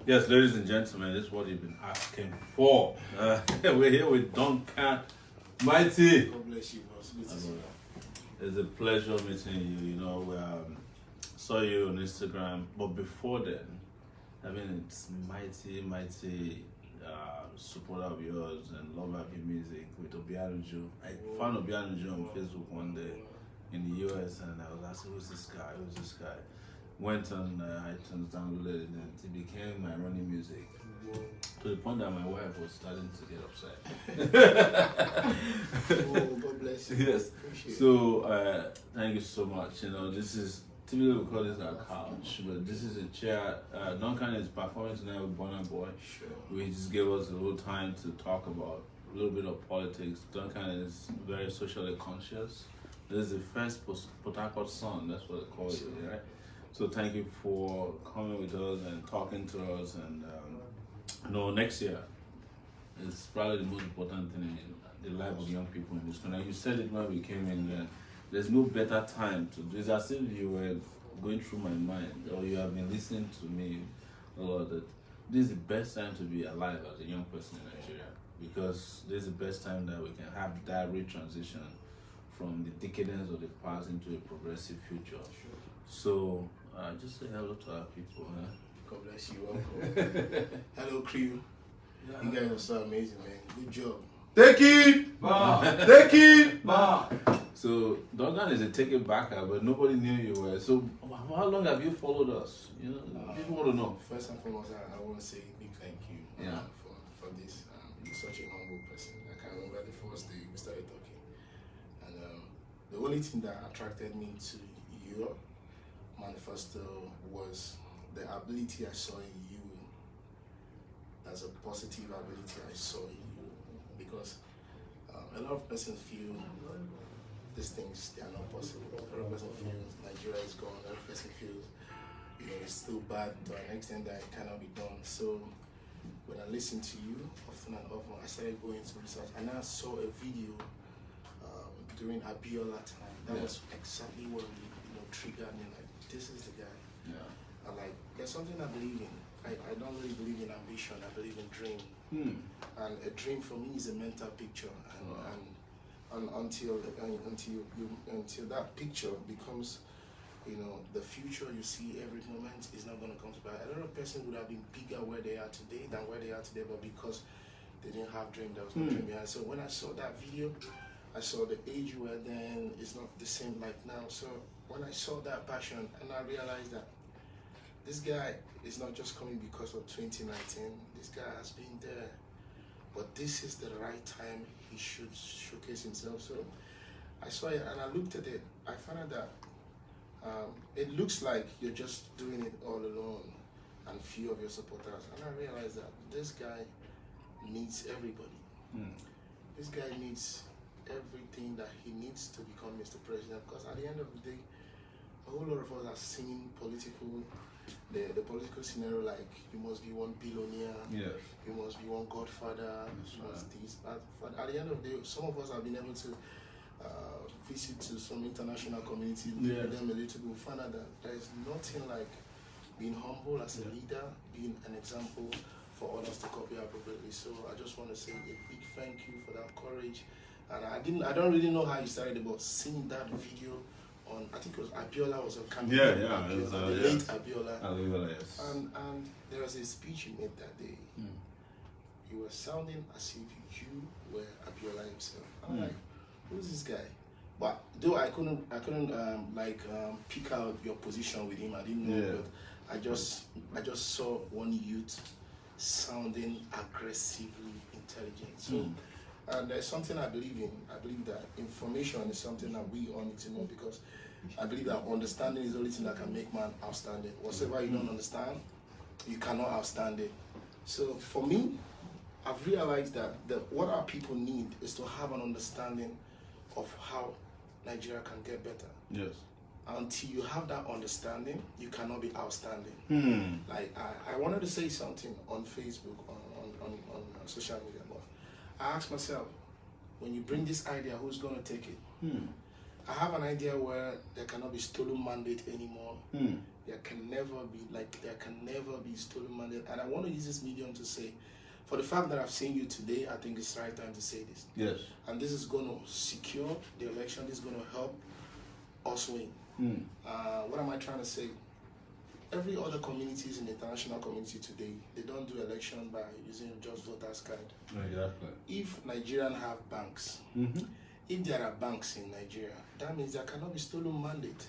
Yes, ladies and gentlemen, this is what you've been asking for. We're here with Duncan Mighty. God bless you, boss. Good to see you. It's a pleasure meeting you. You know, we saw you on Instagram, but before then, I mean, it's mighty supporter of yours and love of your music with Obianuju. I found Obianuju on Facebook one day in the US, and I was asking, who's this guy? Who's this guy? Went on iTunes, downloaded it, and it became my running music. To the point that my wife was starting to get upset. Oh, God bless you. Yes. Appreciate So thank you so much. You know, this is typically we call this our couch, but this is a chair. Duncan is performing tonight with Burna Boy. Sure. We just gave us a little time to talk about a little bit of politics. Duncan is very socially conscious. This is the first Port Harcourt son, that's what they call it, right? So thank you for coming with us and talking to us. And you know, next year is probably the most important thing in the life of young people in this country. You said it when we came in. There's no better time to do it. It's as if you were going through my mind, or you have been listening to me a lot. That this is the best time to be alive as a young person in Nigeria, because this is the best time that we can have that transition from the decadence of the past into a progressive future. Sure. So just say hello to our people. Huh? God bless you. Welcome. Hello, crew. You guys are so amazing, man. Good job. Take it! Back. Take it! Back. So Duncan is a take it backer, but nobody knew you were. So how long have you followed us? You know, people want to know. First and foremost, I want to say a big thank you for this. You're such a humble person. I can remember the first day we started talking. And the only thing that attracted me to your manifesto was the ability I saw in you. That's a positive ability I saw in you. Because a lot of persons feel these things, they are not possible. A lot of persons feel Nigeria is gone. A lot of persons feel it's still bad to an extent that it cannot be done. So when I listen to you often and often, I started going to research, and I saw a video during Abiola time. That was exactly what triggered me. Like, this is the guy. Yeah. And like, there's something I believe in. I don't really believe in ambition. I believe in dream. And a dream for me is a mental picture. And until that picture becomes, the future you see every moment is not going to come to pass. A lot of persons would have been bigger where they are today than where they are today, but because they didn't have dream, there was no dream behind. So when I saw that video, I saw the age you were then is not the same like now. So when I saw that passion, and I realized that this guy is not just coming because of 2019. This guy has been there, but this is the right time he should showcase himself. So I saw it and I looked at it. I found out that it looks like you're just doing it all alone and few of your supporters. And I realized that this guy needs everybody. This guy needs everything that he needs to become Mr. President, because at the end of the day, a whole lot of us are seeing the political scenario like you must be one billionaire, you must be one godfather, this. But at the end of the day, some of us have been able to visit to some international community, live with them a little bit, find out that there is nothing like being humble as a leader, being an example for others to copy appropriately. So I just want to say a big thank you for that courage. And I don't really know how you started it, but seeing that video on, I think it was Abiola was a candidate. Late Abiola. Yes. And there was a speech you made that day. You were sounding as if you were Abiola himself. I'm like, who's this guy? But though I couldn't pick out your position with him. I didn't know, but I just saw one youth sounding aggressively intelligent. So. And there's something I believe in. I believe that information is something that we all need to know, because I believe that understanding is the only thing that can make man outstanding. Whatever you don't understand, you cannot outstand it. So for me, I've realized that what our people need is to have an understanding of how Nigeria can get better. Yes. Until you have that understanding, you cannot be outstanding. Like I wanted to say something on Facebook, on social media, but I asked myself, when you bring this idea, who's going to take it? I have an idea where there cannot be stolen mandate anymore. there can never be stolen mandate. And I want to use this medium to say, for the fact that I've seen you today, I think it's the right time to say this. Yes. And this is going to secure the election. This is going to help us win. What am I trying to say? Every other communities in the international community today, they don't do election by using just voters card. Exactly. If Nigerians have banks, if there are banks in Nigeria, that means there cannot be stolen mandate.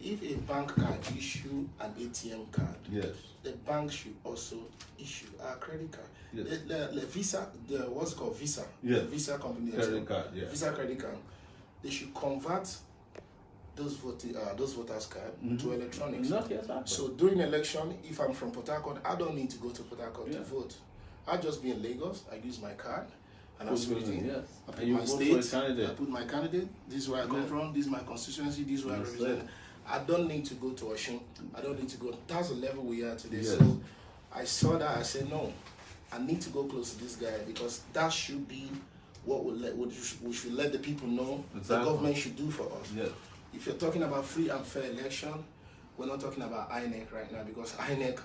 If a bank card issue an ATM card, yes, the bank should also issue a credit card. Yes. The Visa, what's it called, Visa, yes, the Visa company, credit card, yeah, Visa credit card, they should convert those voters card to electronics. Not exactly. So during election, if I'm from Port Harcourt, I don't need to go to Port Harcourt to vote. I'll just be in Lagos. I use my card, and I submit it. Yes. I put my state. I put my candidate. This is where I come from. This is my constituency. This is where I represent. I don't need to go to Osun. I don't need to go. That's the level we are today. Yes. So I saw that. I said no. I need to go close to this guy because that should be what we should let the people know the government should do for us. Yes. If you're talking about free and fair election, we're not talking about INEC right now because INEC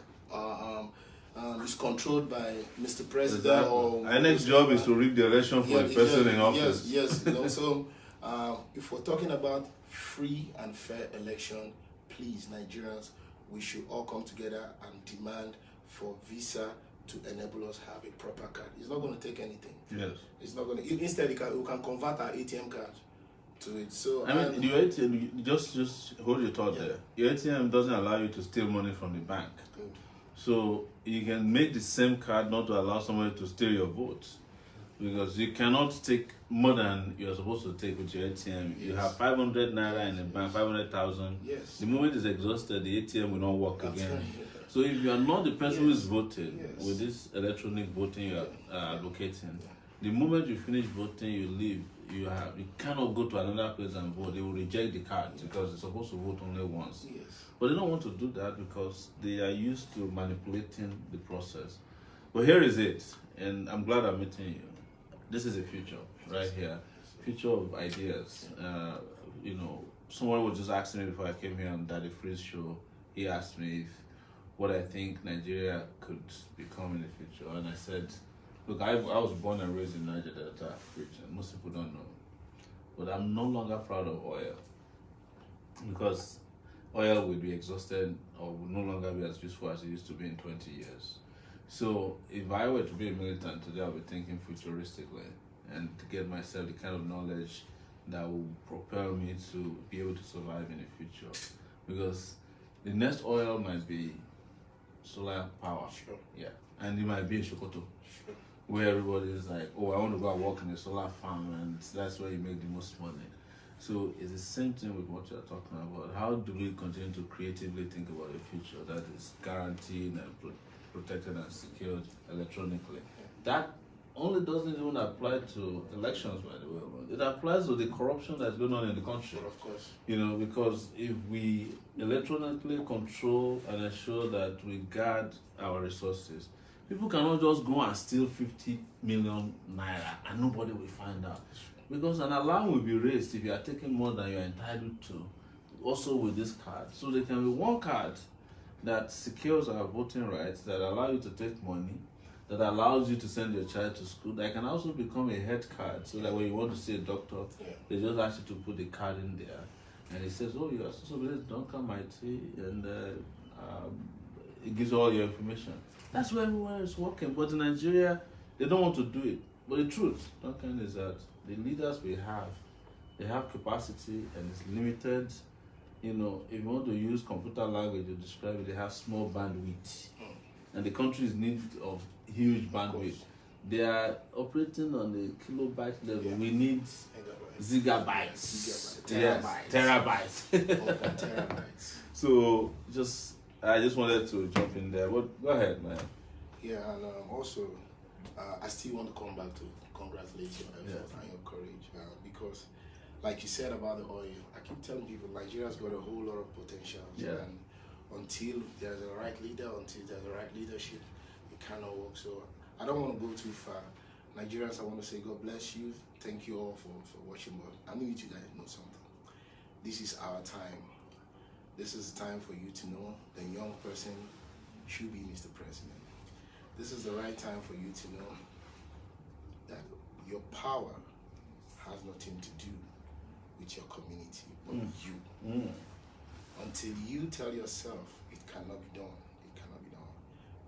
is controlled by Mr. President. Exactly. Or INEC's job is to rig the election for the person in office. Yes. So if we're talking about free and fair election, please, Nigerians, we should all come together and demand for Visa to enable us have a proper card. It's not going to take anything. Yes. It's not going to. Instead, we can convert our ATM card to it. So I mean, your ATM, just hold your thought there. Your ATM doesn't allow you to steal money from the bank. Good. So you can make the same card not to allow somebody to steal your votes, because you cannot take more than you're supposed to take with your ATM. You have 500 naira in the bank, 500,000. Yes. The moment it's exhausted, the ATM will not work again. So if you are not the person who is voting with this electronic voting you are advocating, the moment you finish voting, you leave. You cannot go to another place and vote. They will reject the card because you're supposed to vote only once. Yes. But they don't want to do that because they are used to manipulating the process. But here is it, and I'm glad I'm meeting you. This is the future right here, future of ideas. Someone was just asking me before I came here on Daddy Freeze show. He asked me what I think Nigeria could become in the future, and I said, look, I was born and raised in Niger Delta region. Most people don't know. But I'm no longer proud of oil because oil will be exhausted or will no longer be as useful as it used to be in 20 years. So if I were to be a militant today, I'll be thinking futuristically and to get myself the kind of knowledge that will propel me to be able to survive in the future. Because the next oil might be solar power. Sure. Yeah. And it might be in Sokoto. Sure. Where everybody is like, oh, I want to go and work in a solar farm, and that's where you make the most money. So it's the same thing with what you're talking about. How do we continue to creatively think about a future that is guaranteed and protected and secured electronically? That only doesn't even apply to elections, by the way. It applies to the corruption that's going on in the country. Of course. Because if we electronically control and ensure that we guard our resources, people cannot just go and steal 50 million naira and nobody will find out. Because an alarm will be raised if you are taking more than you are entitled to, also with this card. So there can be one card that secures our voting rights, that allow you to take money, that allows you to send your child to school. That can also become a health card, so that when you want to see a doctor, they just ask you to put the card in there. And it says, oh, you are so Duncan Mighty, and it gives all your information. That's where everywhere is working. But in Nigeria, they don't want to do it. But the truth, Duncan, is that the leaders we have, they have capacity and it's limited. If you want to use computer language to describe it, they have small bandwidth. And the country is in need of huge bandwidth. They are operating on the kilobyte level. We need gigabytes. Terabytes. Terabytes. So I just wanted to jump in there. Go ahead, man. Yeah, and also, I still want to come back to congratulate your effort and your courage because, like you said about the oil, I keep telling people Nigeria's got a whole lot of potential. Yeah. And until there's a right leader, until there's a right leadership, it cannot work. So I don't want to go too far. Nigerians, I want to say God bless you. Thank you all for watching. But I need you guys to know something. This is our time. this is the time for you to know the young person should be Mr. President. This is the right time for you to know that your power has nothing to do with your community, but you. Until you tell yourself it cannot be done, it cannot be done.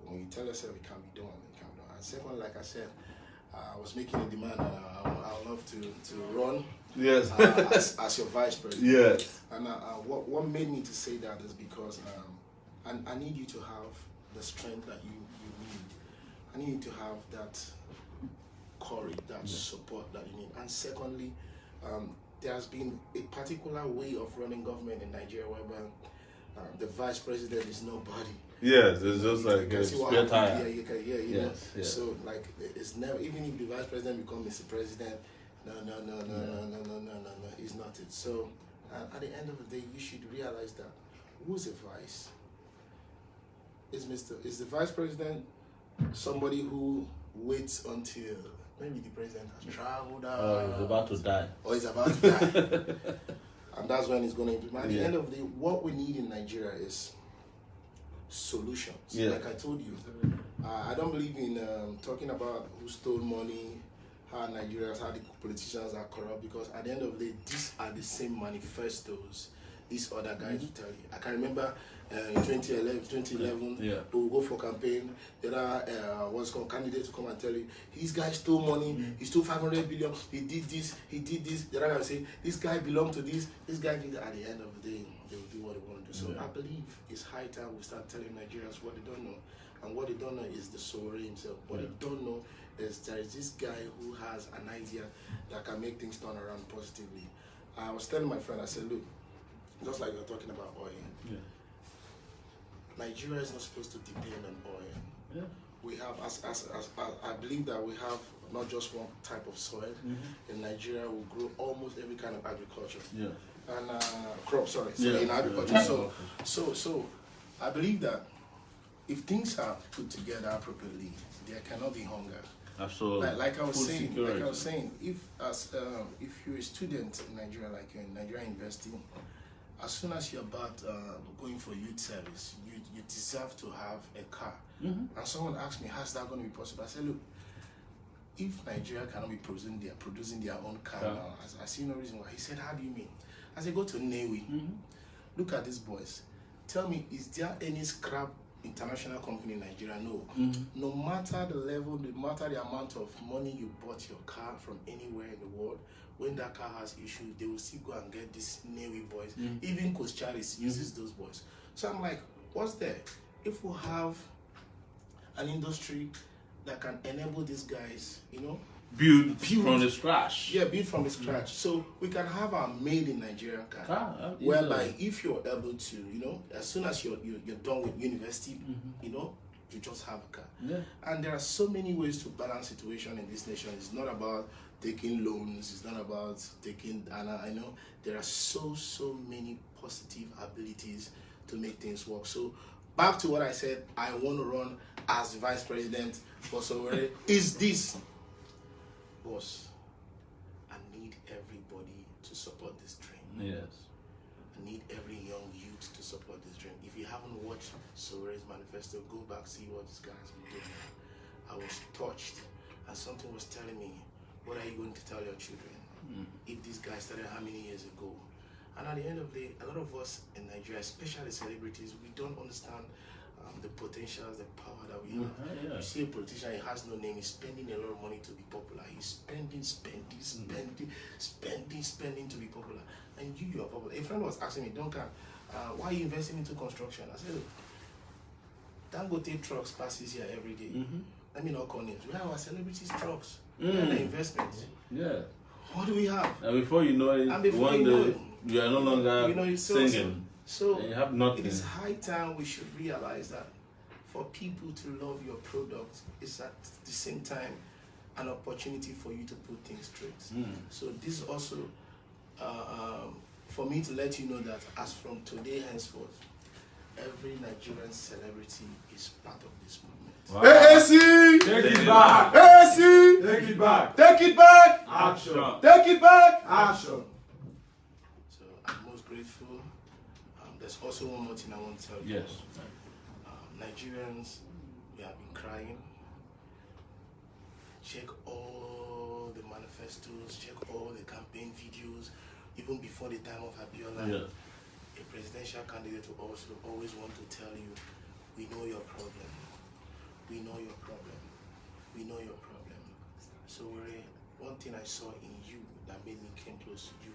But when you tell yourself it can be done, it can be done. And second, like I said, I was making a demand, and I would love to run as your vice president. Yes. And what made me to say that is because I need you to have the strength that you need. I need you to have that courage, that support that you need. And secondly, there has been a particular way of running government in Nigeria whereby the vice president is nobody. Yes, it's just like a spare tire. You know. So like it's never, even if the vice president becomes Mr. President, no, he's not it. So at the end of the day, you should realize that who's the vice? Is the vice president somebody who waits until maybe the president has traveled out, or he's about to die, and that's when he's going to implement. At the end of the day, what we need in Nigeria is solutions. Like I told you, I don't believe in talking about who stole money, how Nigerians, how the politicians are corrupt, because at the end of the day, these are the same manifestos these other guys will tell you. I can remember in 2011, we will go for campaign. There are what's called candidates to come and tell you, this guy stole money, he stole 500 billion, he did this. The other guy will say, this guy belonged to this guy did that. At the end of the day, they will do what they want to do. So I believe it's high time we start telling Nigerians what they don't know. And what they don't know is the Sowore himself. What they don't know is there is this guy who has an idea that can make things turn around positively. I was telling my friend, I said, look, just like you're talking about oil, Nigeria is not supposed to depend on oil. We have, as I believe that we have not just one type of soil. In Nigeria, we grow almost every kind of agriculture. And crop, in agriculture. So I believe that if things are put together appropriately, there cannot be hunger. Absolutely. Like I was saying, if you're a student in Nigeria, like you're in Nigeria University, as soon as you're about going for youth service, you deserve to have a car. And someone asked me, how's that going to be possible? I said, look, if Nigeria cannot be producing their own car now, I see no reason why. He said, how do you mean? I said, go to Newi. Look at these boys. Tell me, is there any scrap international company in Nigeria? No. No matter the level, no matter the amount of money you bought your car from anywhere in the world, when that car has issues, they will still go and get these Newi boys. Even Coach Charis uses those boys. So I'm like, what's there? If we have an industry that can enable these guys, build from the scratch. Build from the scratch. So we can have our made in Nigeria car, whereby if you're able to, as soon as you're done with university, you just have a car. And there are so many ways to balance situation in this nation. It's not about taking loans. It's not about taking. And I know there are so many positive abilities to make things work. So back to what I said, I want to run as vice president for Sowore. Is this, boss? I need everybody to support this dream. Yes. I need every young youth to support this dream. If you haven't watched Sowore's manifesto, go back, see what this guy has been doing. I was touched, and something was telling me, what are you going to tell your children if this guy started how many years ago? And at the end of the day, a lot of us in Nigeria, especially celebrities, we don't understand the potentials, the power that we have. You see a politician, he has no name, he's spending a lot of money to be popular. He's spending to be popular. And you are popular. A friend was asking me, Duncan, why are you investing into construction? I said, look, Dangote trucks passes here every day. Let me not call names. We have our celebrities trucks. And the investments. What do we have? And before you know it, you are no longer singing. So you have nothing. It is high time we should realize that for people to love your product is at the same time an opportunity for you to put things straight. So this is also for me to let you know that as from today henceforth, every Nigerian celebrity is part of this movement. Wow. AC! Take it back! AC! Take it back! Take it back! Action! Take it back! Action! So I'm most grateful there's also one more thing I want to tell you. Yes. Nigerians, we have been crying. Check all the manifestos, check all the campaign videos, even before the time of Abiola. Yeah. A presidential candidate will also always want to tell you, we know your problem. We know your problem. We know your problem. So one thing I saw in you that made me come close to you,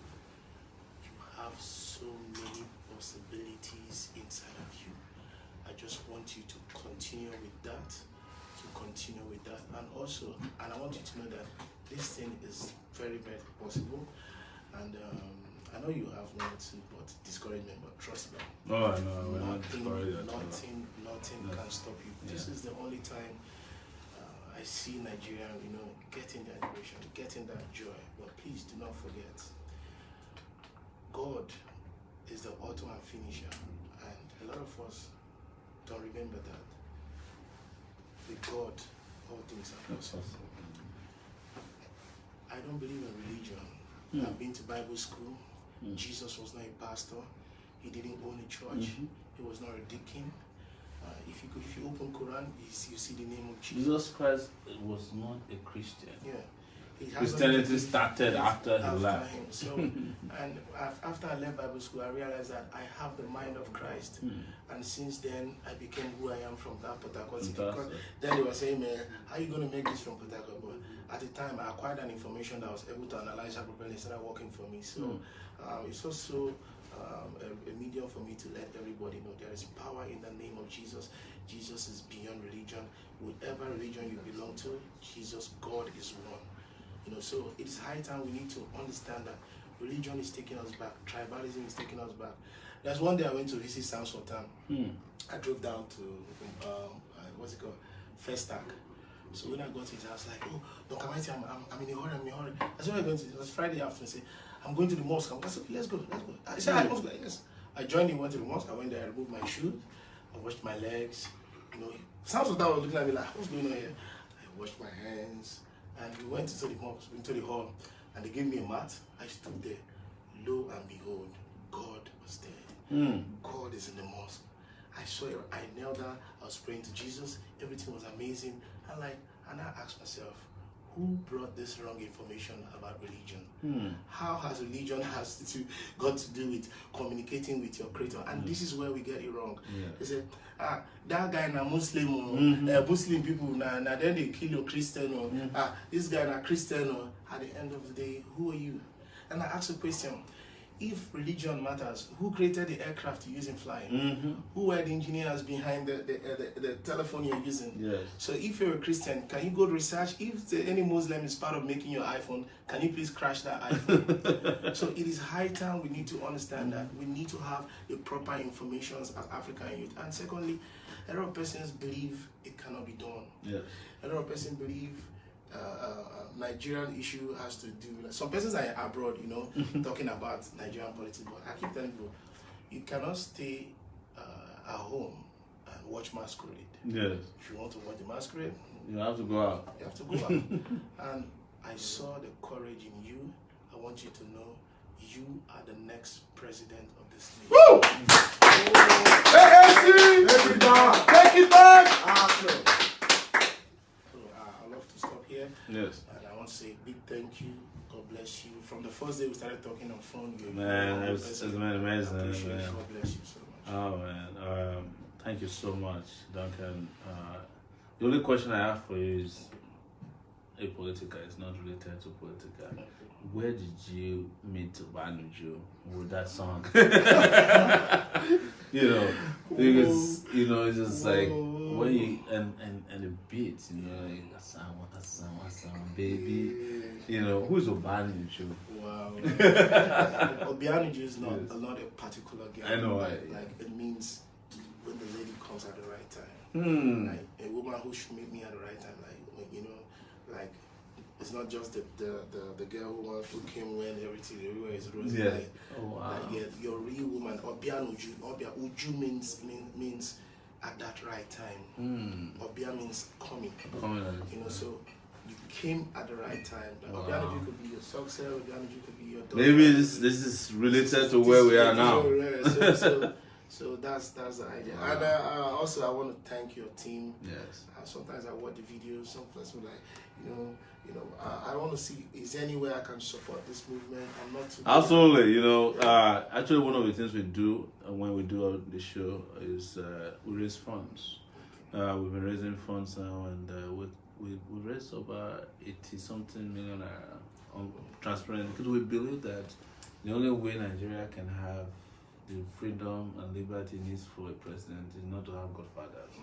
you have so many possibilities inside of you. I just want you to continue with that, and also, and I want you to know that this thing is very, very possible, and I know you have one or two, but discouragement, but trust me. Oh, no, we're not discouraged. Nothing can stop you. Yeah. This is the only time I see Nigeria, getting that liberation, getting that joy. But please do not forget, God is the author and finisher, and a lot of us don't remember that. With God, all things are possible. I don't believe in religion. I've been to Bible school. Jesus was not a pastor. He didn't own a church. He was not a deacon. If you open Quran, you see the name of Jesus. Jesus Christ was not a Christian. Yeah. Christianity started after he left. So, and after I left Bible school, I realized that I have the mind of Christ. And since then, I became who I am from that Port Harcourt. Because then they were saying, man, how are you going to make this from Port Harcourt? But at the time, I acquired an information that I was able to analyze appropriately and started working for me. So it's also a medium for me to let everybody know there is power in the name of Jesus. Jesus is beyond religion. Whatever religion you belong to, Jesus, God is one. So it is high time we need to understand that religion is taking us back. Tribalism is taking us back. There's one day I went to visit Sam Sultan. I drove down to, what's it called? Festac. So when I got to his house, like, oh, Duncan Mighty, I'm in a hurry. I said, it was Friday afternoon. I said, I'm going to the mosque. I said, let's go. I said, I must go. Yes. I joined him, went to the mosque. I went there, I removed my shoes. I washed my legs. Sam Sultan was looking at me like, what's going on here? I washed my hands. And we went into the mosque, into the hall, and they gave me a mat. I stood there. Lo and behold, God was there. God is in the mosque. I saw it. I knelt down. I was praying to Jesus. Everything was amazing. And I asked myself, who brought this wrong information about religion? How has religion got to do with communicating with your creator? And this is where we get it wrong. They said, that guy na Muslim, Muslim people, then they kill your Christian, this guy na Christian. At the end of the day, who are you? And I asked a question. If religion matters, who created the aircraft you're using flying? Who were the engineers behind the telephone you're using? Yes. So if you're a Christian, can you go to research? If any Muslim is part of making your iPhone, can you please crash that iPhone? So it is high time we need to understand that we need to have the proper information as African youth. And secondly, a lot of persons believe it cannot be done. Yes. A lot of persons believe Nigerian issue has to do with some persons are abroad, talking about Nigerian politics, but I keep telling you, you cannot stay at home and watch masquerade. Yes. If you want to watch the masquerade, you have to go out. You have to go out. And I saw the courage in you. I want you to know you are the next president of this nation. Woo! Hey, take it back! Take it back! Yes. And I want to say a big thank you. God bless you. From the first day we started talking on phone, it's amazing. God bless you so much. Oh man, thank you so much, Duncan. The only question I have for you is apolitical. It's not related to political. Where did you meet Banuju with that song? Because it's just like when you and the beats, like Asam, baby. Who's Obanuju? Wow. Obanuju is not a particular girl. I know. Like it means when the lady comes at the right time. Like a woman who should meet me at the right time. Like it's not just the girl who came when everything everywhere is rosy. Yeah. You're a real woman. Uju means at that right time. Obia means coming. So you came at the right time. Wow. Obianuju could be your success. Obianuju could be your daughter. Maybe this is related to where we are now. So So that's the idea. Wow. And also I want to thank your team. Yes. Sometimes I watch the videos. Sometimes I'm like, I want to see is there any way I can support this movement. I'm not too. Absolutely. Actually, one of the things we do when we do the show is we raise funds. We've been raising funds now, and we raised over 80-something million on transparent, because we believe that the only way Nigeria can have the freedom and liberty it needs for a president is not to have godfathers.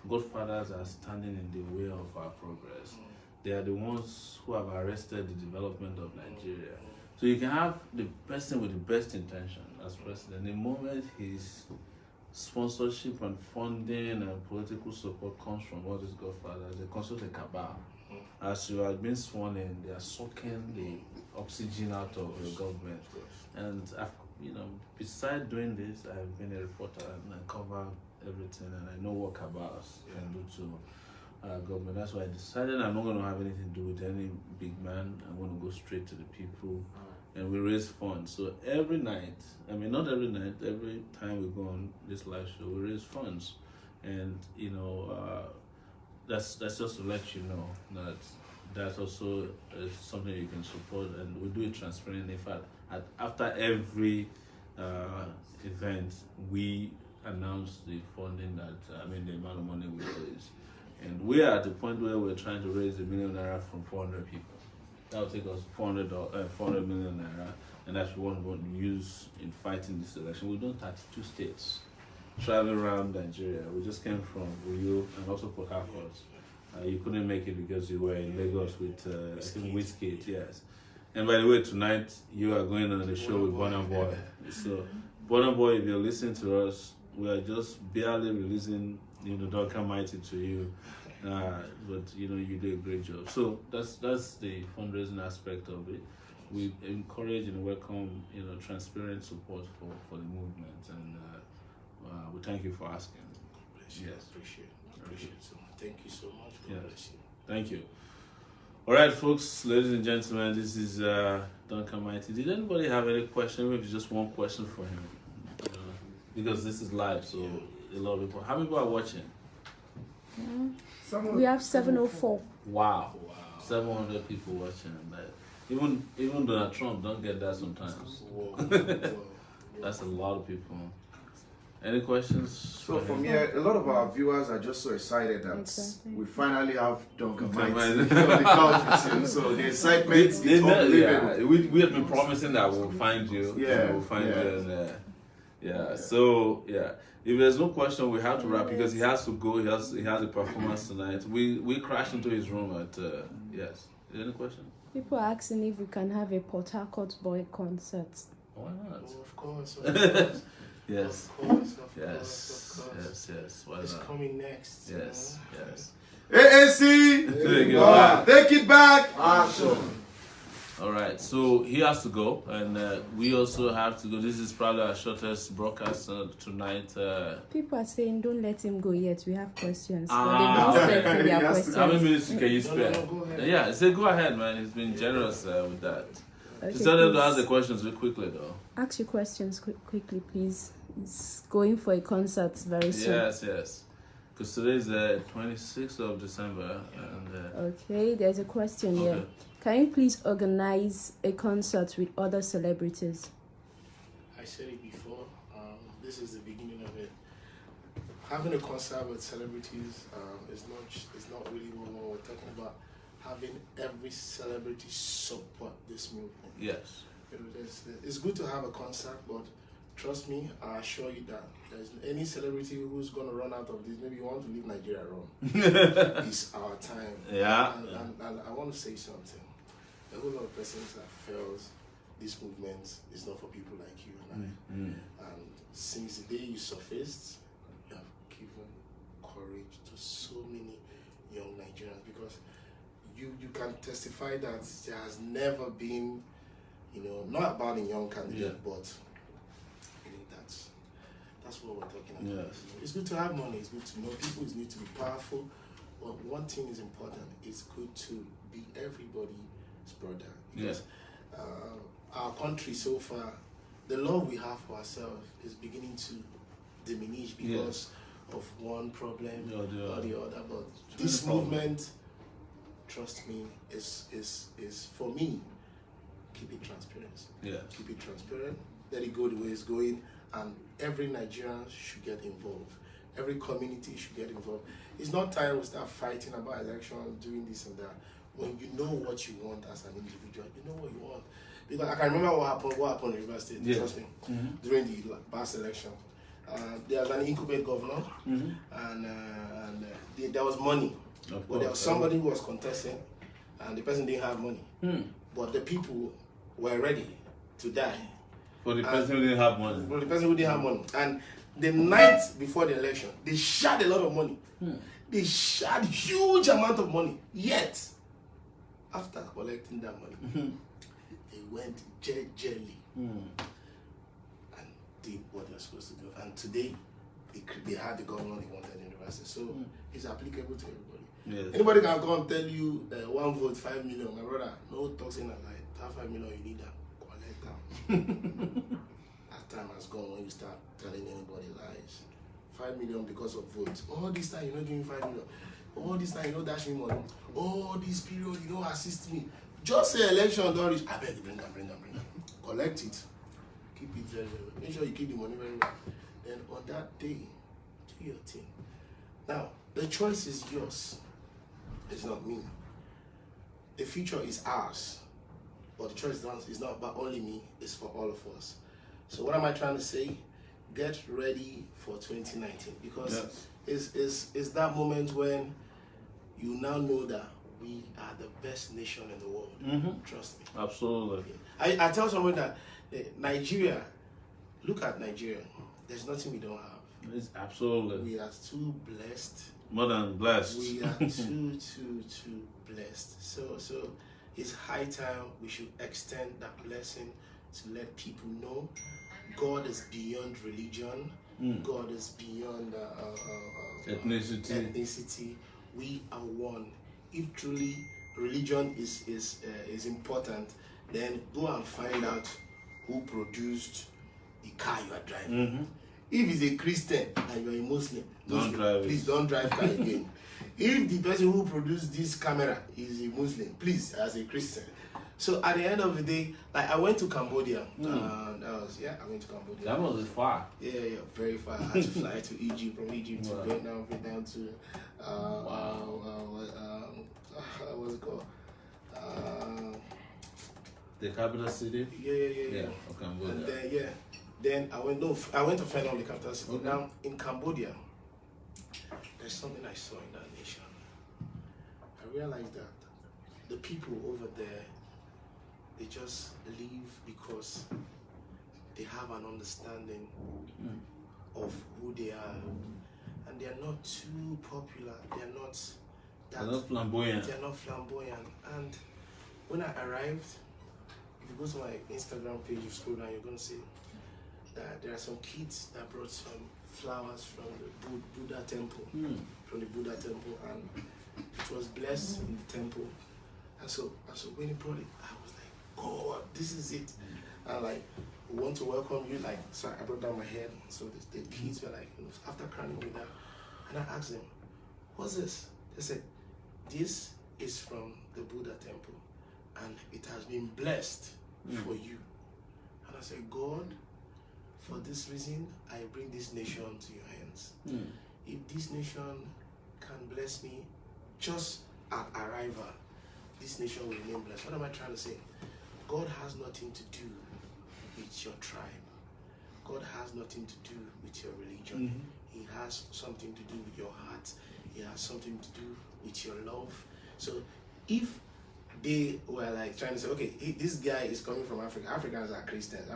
Godfathers are standing in the way of our progress. They are the ones who have arrested the development of Nigeria. So you can have the person with the best intention as president. The moment his sponsorship and funding and political support comes from all these godfathers, they constitute a cabal. As you are being sworn in, they are sucking the oxygen out of your government. And besides doing this, I've been a reporter and I cover everything, and I know what cabals can do to government. That's why I decided I'm not going to have anything to do with any big man. I'm going to go straight to the people, and we raise funds. So every night, not every night, every time we go on this live show, we raise funds, and that's just to let you know that that's also something you can support, and we do it transparently. In fact, after every event, we announce the funding the amount of money we raise. And we are at the point where we're trying to raise $1 million from 400 people. That will take us 400 million naira, and that's what we want to use in fighting this election. We've done 32 states, traveling around Nigeria. We just came from Uyo and also Port Harcourt. You couldn't make it because you were in Lagos with Whiskey, yes. And by the way, tonight you are going on the show with Burna Boy. So, Burna Boy, if you're listening to us, we are just barely releasing, Duncan Mighty to you. But you do a great job. So that's the fundraising aspect of it. We encourage and welcome, transparent support for the movement, and we thank you for asking. Yes, appreciate it. So thank you so much. God bless you. Thank you. All right, folks, ladies and gentlemen, this is Duncan Mighty. Did anybody have any question? Maybe just one question for him, because this is live, so a lot of people. How many people are watching? We have 704. Wow. 700 people watching. Even Donald Trump don't get that sometimes. That's a lot of people. Any questions? So from here, a lot of our viewers are just so excited that we finally have Duncan Mighty on the couch with him. So the excitement is unbelievable. We have been promising that we'll find you. We'll find you. So if there's no question, we have to wrap because he has to go. He has a performance tonight. We crashed into his room at yes. Is there any question? People are asking if we can have a Port Harcourt boy concert. Why not? Of course. Yes. Of course. Yes. Why it's not? coming next. Yes. AAC, take it back. Action. All right, so he has to go, and we also have to go. This is probably our shortest broadcast tonight. People are saying, don't let him go yet. We have questions. But they've not said for their questions. How many minutes can you spare? No, go ahead. Yeah, say go ahead, man. He's been generous with that. Okay, Just tell them to please. ask the questions real quickly, though. Ask your questions quickly, please. It's going for a concert very soon. Yes. Because today is the 26th of December. And, Okay, there's a question here. Okay. Can you please organize a concert with other celebrities? I said it before. This is the beginning of it. Having a concert with celebrities is not really what we're talking about. Having every celebrity support this movement. yes. It's good to have a concert, but trust me, I assure you that there's any celebrity who's going to run out of this. Maybe you want to leave Nigeria wrong. It's our time. Yeah. And I want to say something. A whole lot of persons that feels this movement is not for people like you and I. And since the day you surfaced, you have given courage to so many young Nigerians, because you can testify that there has never been, not about a young candidate, but that's what we're talking about. Yes. It's good to have money, it's good to know people, it's good to be powerful, but one thing is important, it's good to be everybody's brother. Because our country so far, the love we have for ourselves is beginning to diminished because of one problem or the other. But It's this really movement, trust me, is for me. Keep it transparent. Yeah. Keep it transparent. Let it go the way it's going, and every Nigerian should get involved. Every community should get involved. It's not time we start fighting about elections, doing this and that. When you know what you want as an individual, you know what you want. Because I can remember what happened in River State, trust me, during the past election. There was an incumbent governor, and there was money. But there was somebody who was contesting, and the person didn't have money. But the people were ready to die. For the person who didn't have money. For the person who didn't have money. And the night before the election, they shared a lot of money. They shared huge amount of money. Yet, after collecting that money, they went jelly and did what they're supposed to do. And today, they had the governor they wanted in the university. So it's applicable to everybody. Yes. Anybody can go and tell you 1 vote, 5 million. My brother, no talks in a lie. That 5 million, you need that. Collect that. That time has gone when you start telling anybody lies. 5 million because of votes. All this time, you're not giving 5 million. All this time, you don't dash me money. All this period, you don't assist me. Just say election, don't reach. I beg you, bring them. Collect it. Keep it very well. Make sure you keep the money very well. Then on that day, do your thing. Now, the choice is yours. It's not me. The future is ours. But the choice is not about only me, it's for all of us. So what am I trying to say? Get ready for 2019, because it's that moment when you now know that we are the best nation in the world. Trust me. Absolutely. I tell someone that Nigeria, look at Nigeria. There's nothing we don't have. It's absolutely. We are too blessed. More than blessed. We are too blessed. So it's high time we should extend that blessing to let people know God is beyond religion. God is beyond ethnicity. We are one. If truly religion is important, then go and find out who produced the car you are driving. If it's a Christian and you're a Muslim, please don't drive car again. If the person who produced this camera is a Muslim, please, as a Christian. So at the end of the day, like I went to Cambodia. I went to Cambodia. That was far. Yeah, very far. I had to fly to Egypt, from Egypt to Vietnam, Vietnam to what's it called? The capital city? Yeah. Of Cambodia. And then I went to Vietnam, the capital city. Okay. Now in Cambodia, there's something I saw in that nation. I realized that the people over there, they just live because they have an understanding of who they are, and they are not too popular. They're not flamboyant. They're not flamboyant. And when I arrived, if you go to my Instagram page, you scroll down, you're gonna see that there are some kids that brought some flowers from the Buddha temple, and it was blessed in the temple. And so when he brought it, I was like, God, this is it. And like, we want to welcome you. Like, so I brought down my head. So the kids were like, after crying with that, and I asked them, what's this? They said, this is from the Buddha temple, and it has been blessed for you. And I said, God, for this reason, I bring this nation to your hands. If this nation can bless me just at arrival, this nation will remain blessed. What am I trying to say? God has nothing to do with your tribe. God has nothing to do with your religion. He has something to do with your heart. He has something to do with your love. So if they were like trying to say, okay, this guy is coming from Africa. Africans are Christians.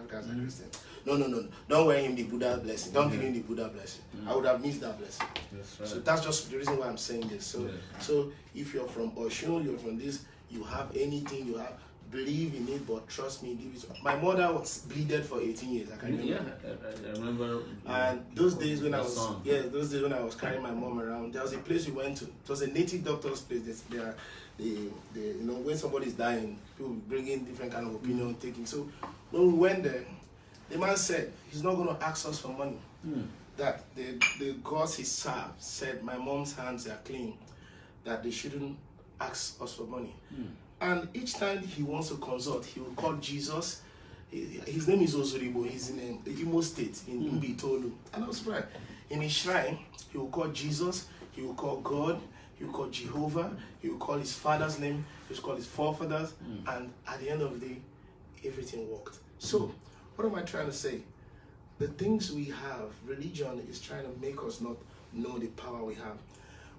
No. Don't wear him the Buddha blessing. Don't give him the Buddha blessing. I would have missed that blessing. That's right. So that's just the reason why I'm saying this. So if you're from Oshun, you're from this, you have anything, you have, believe in it, but trust me, give it to. My mother was bleeded for 18 years. I can remember. I remember. And those days when I was carrying my mom around, there was a place we went to. It was a native doctor's place. When somebody's dying, people bring in different kind of opinion taking. So when we went there, the man said he's not going to ask us for money. that the gods he served said, my mom's hands are clean, that they shouldn't ask us for money. And each time he wants to consult, he will call Jesus. His name is Ozuribo. He's in Imo State, in Mbitolu. And I was right. In his shrine, he will call Jesus, he will call God, he will call Jehovah, he will call his father's name, he will call his forefathers, and at the end of the day, everything worked. So, what am I trying to say? The things we have, religion is trying to make us not know the power we have.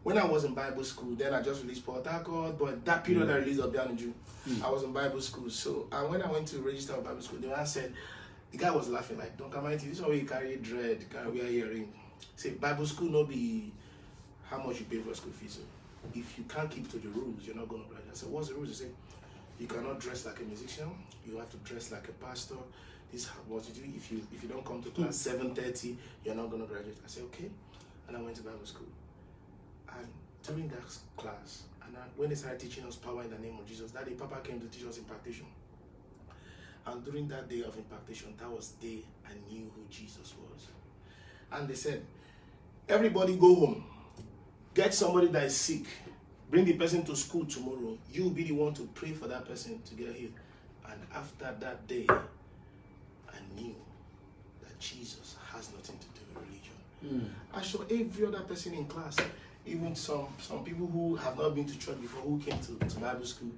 When I was in Bible school, then I just released Port Harcourt, but that period I released Obianuju, I was in Bible school. So, and when I went to register for Bible school, the man said, the guy was laughing like, Duncan Mighty, this is how you carry dread, carry wear earring. Say, Bible school no be how much you pay for school fees. So if you can't keep to the rules, you're not going to graduate. I said, what's the rules? He said, you cannot dress like a musician, you have to dress like a pastor. This is what you do. If you don't come to class 7:30, you're not going to graduate. I said, okay. And I went to Bible school. And during that class, when they started teaching us power in the name of Jesus, that day Papa came to teach us impartation. And during that day of impartation, that was the day I knew who Jesus was. And they said, everybody go home. Get somebody that is sick. Bring the person to school tomorrow. You will be the one to pray for that person to get healed. And after that day, I knew that Jesus has nothing to do with religion. I saw every other person in class, even some people who have not been to church before, who came to Bible school,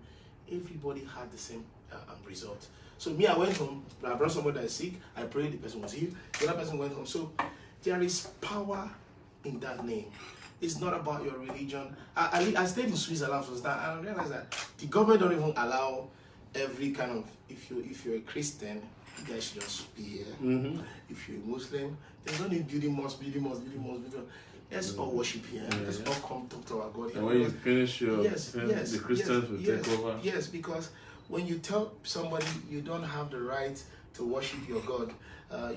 everybody had the same result. So me, I went home, I brought somebody that is sick, I prayed, the person was healed, the other person went home. So there is power in that name. It's not about your religion. I stayed in Switzerland for that, and I realized that the government don't even allow every kind of, if you're a Christian, you guys should just be here. If you're a Muslim, there's no need building mosque. Let's all worship here. Let's all come talk to our God here. And when you finish your the Christians will take over. Yes, because when you tell somebody you don't have the right to worship your God,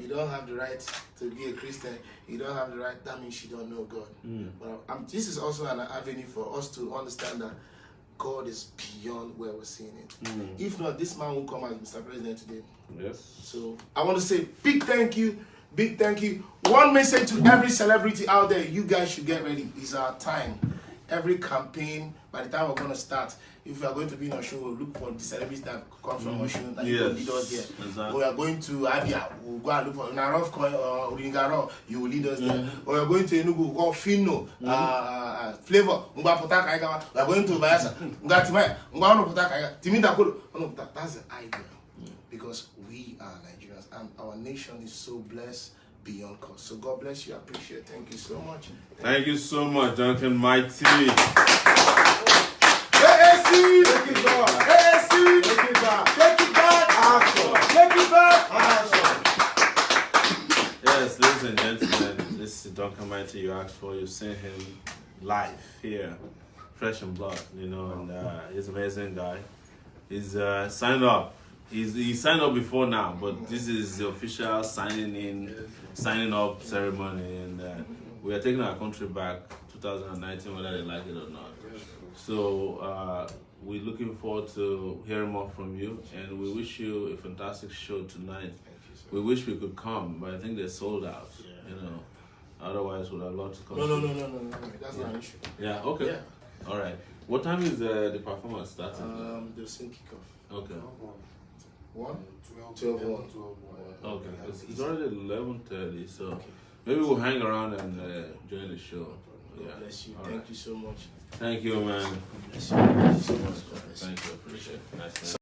you don't have the right to be a Christian, you don't have the right, that means you don't know God. But this is also an avenue for us to understand that God is beyond where we're seeing it. If not, this man will come as Mr. President today. Yes. So I want to say big thank you. Big thank you. One message to every celebrity out there. You guys should get ready. It's our time. Every campaign, by the time we're going to start, if we are going to be in a show, we'll look for the celebrities that come from our show and you will lead us there. Exactly. We are going to Abia, we'll go and look for Narof or Uringaro, you will lead us there. We are going to Enugu, we'll go Fino, Flavor, we are going to Bayasa, that's the idea. Because we are Nigerians and our nation is so blessed beyond cost. So God bless you. I appreciate it. Thank you so much. Thank you so much, Duncan Mighty. Take it back. Yes, ladies and gentlemen, this is Duncan Mighty you asked for. You've seen him live here, fresh and blood, and he's an amazing guy. He's signed up. He signed up before now, but this is the official signing up ceremony, and we are taking our country back 2019, whether they like it or not. So we're looking forward to hearing more from you, and we wish you a fantastic show tonight. We wish we could come, but I think they're sold out. Otherwise, we'd have loved to come. No. That's not an issue. Yeah. Okay. Yeah. All right. What time is the performance starting? The soon kick off. Okay. 12. Okay. It's already 11:30, so maybe we'll hang around and join the show. God bless you. Thank you so much. Thank you, man. God bless you. Thank you so much. God bless you. Thank you. Appreciate it. Nice.